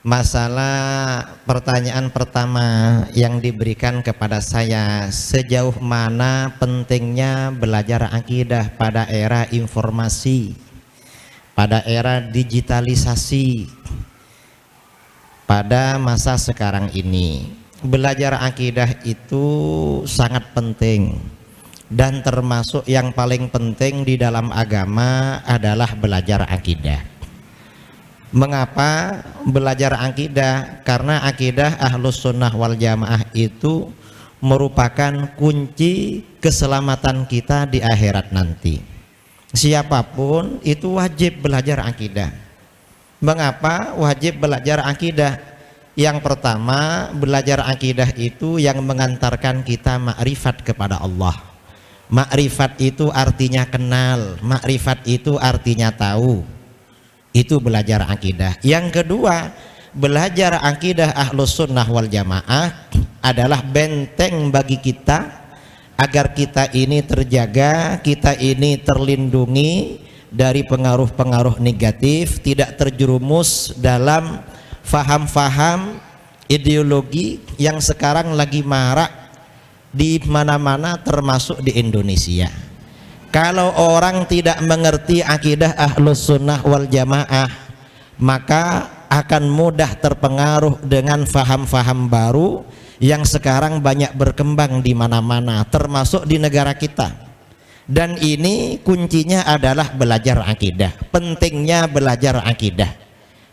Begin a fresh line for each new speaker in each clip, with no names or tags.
Masalah pertanyaan pertama yang diberikan kepada saya, sejauh mana pentingnya belajar akidah pada era informasi, pada era digitalisasi, pada masa sekarang ini. Belajar akidah itu sangat penting, dan termasuk yang paling penting di dalam agama adalah belajar akidah. Mengapa belajar akidah? Karena akidah Ahlus Sunnah wal Jamaah itu merupakan kunci keselamatan kita di akhirat nanti. Siapapun itu wajib belajar akidah. Mengapa wajib belajar akidah? Yang pertama, belajar akidah itu yang mengantarkan kita makrifat kepada Allah. Makrifat itu artinya kenal, makrifat itu artinya tahu. Itu belajar akidah. Yang kedua, belajar akidah Ahlus Sunnah wal Jamaah adalah benteng bagi kita agar kita ini terjaga, kita ini terlindungi dari pengaruh-pengaruh negatif, tidak terjerumus dalam faham-faham ideologi yang sekarang lagi marak di mana-mana termasuk di Indonesia. Kalau orang tidak mengerti akidah Ahlus Sunnah wal Jamaah, maka akan mudah terpengaruh dengan faham-faham baru yang sekarang banyak berkembang di mana-mana, termasuk di negara kita. Dan ini kuncinya adalah belajar akidah. Pentingnya belajar akidah.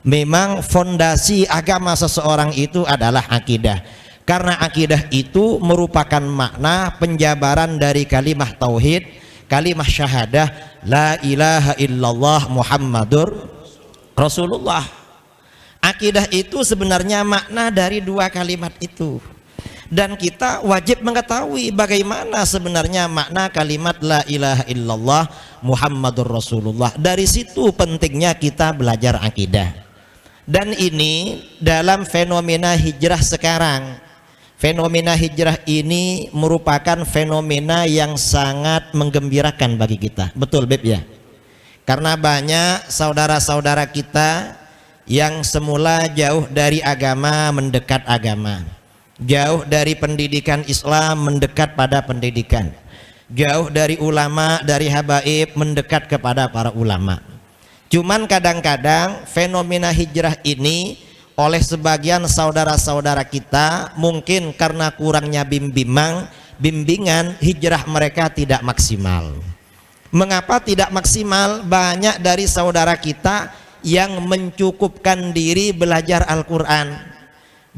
Memang fondasi agama seseorang itu adalah akidah. Karena akidah itu merupakan makna penjabaran dari kalimah tauhid, kalimah syahadah la ilaha illallah Muhammadur Rasulullah. Akidah itu sebenarnya makna dari dua kalimat itu, dan kita wajib mengetahui bagaimana sebenarnya makna kalimat la ilaha illallah Muhammadur Rasulullah. Dari situ pentingnya kita belajar akidah. Dan ini dalam fenomena hijrah sekarang, fenomena hijrah ini merupakan fenomena yang sangat menggembirakan bagi kita. Betul Beb ya? Karena banyak saudara-saudara kita yang semula jauh dari agama mendekat agama, jauh dari pendidikan Islam mendekat pada pendidikan, jauh dari ulama, dari habaib mendekat kepada para ulama. Cuman kadang-kadang fenomena hijrah ini oleh sebagian saudara-saudara kita mungkin karena kurangnya bimbingan hijrah mereka tidak maksimal. Mengapa tidak maksimal? Banyak dari saudara kita yang mencukupkan diri belajar Al-Quran,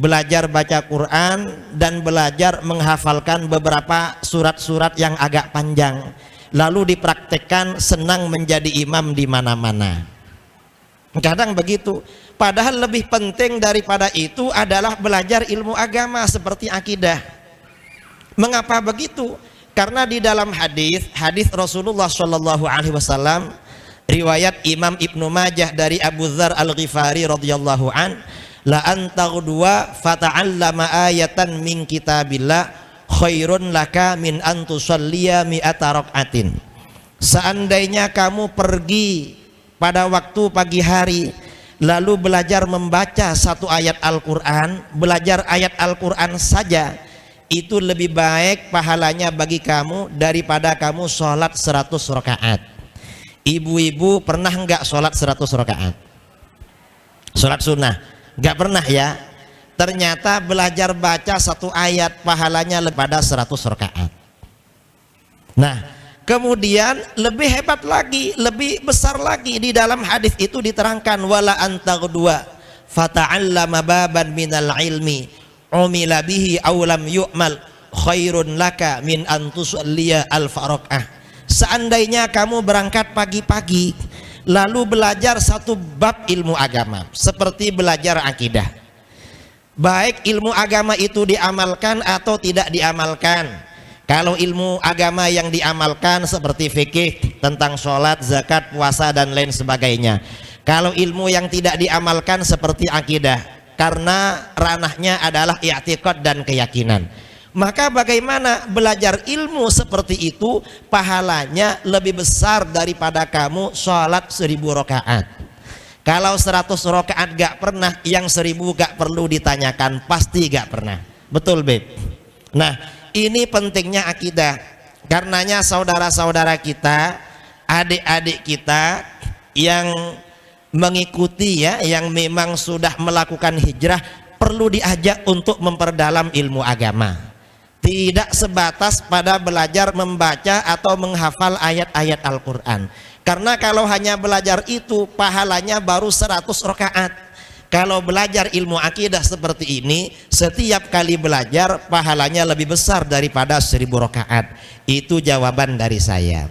belajar baca Quran, dan belajar menghafalkan beberapa surat-surat yang agak panjang, lalu dipraktekkan senang menjadi imam di mana-mana. Kadang begitu. Padahal lebih penting daripada itu adalah belajar ilmu agama seperti akidah. Mengapa begitu? Karena di dalam hadis Rasulullah SAW, riwayat Imam Ibnu Majah dari Abu Dzar Al-Ghifari radhiyallahu an, la antaghdua fata'allama ayatan min kitabillah khairun laka min an tusalliya mi'ata rak'atin. Seandainya kamu pergi pada waktu pagi hari lalu belajar membaca satu ayat Al-Quran, belajar ayat Al-Quran saja, itu lebih baik pahalanya bagi kamu daripada kamu sholat 100 rakaat. Ibu-ibu pernah enggak sholat 100 rakaat? Sholat sunnah? Enggak pernah ya? Ternyata belajar baca satu ayat pahalanya pada 100 rakaat. Nah, kemudian lebih hebat lagi, lebih besar lagi, di dalam hadis itu diterangkan wala antaghdua fata'allama baban minal ilmi umila bihi aw lam yu'mal khairun laka min an tusalliya al-faraqah. Seandainya kamu berangkat pagi-pagi lalu belajar satu bab ilmu agama seperti belajar akidah, baik ilmu agama itu diamalkan atau tidak diamalkan. Kalau ilmu agama yang diamalkan seperti fikih tentang sholat, zakat, puasa dan lain sebagainya. Kalau ilmu yang tidak diamalkan seperti akidah, karena ranahnya adalah i'tiqad dan keyakinan. Maka bagaimana belajar ilmu seperti itu pahalanya lebih besar daripada kamu sholat 1000 rakaat. Kalau 100 rakaat gak pernah, yang 1000 gak perlu ditanyakan, pasti gak pernah. Betul, Beb? Nah, ini pentingnya akidah. Karenanya saudara-saudara kita, adik-adik kita yang mengikuti ya, yang memang sudah melakukan hijrah, perlu diajak untuk memperdalam ilmu agama. Tidak sebatas pada belajar membaca atau menghafal ayat-ayat Al-Quran. Karena kalau hanya belajar itu, pahalanya baru 100 rakaat. Kalau belajar ilmu akidah seperti ini, setiap kali belajar pahalanya lebih besar daripada 1000 rakaat. Itu jawaban dari saya.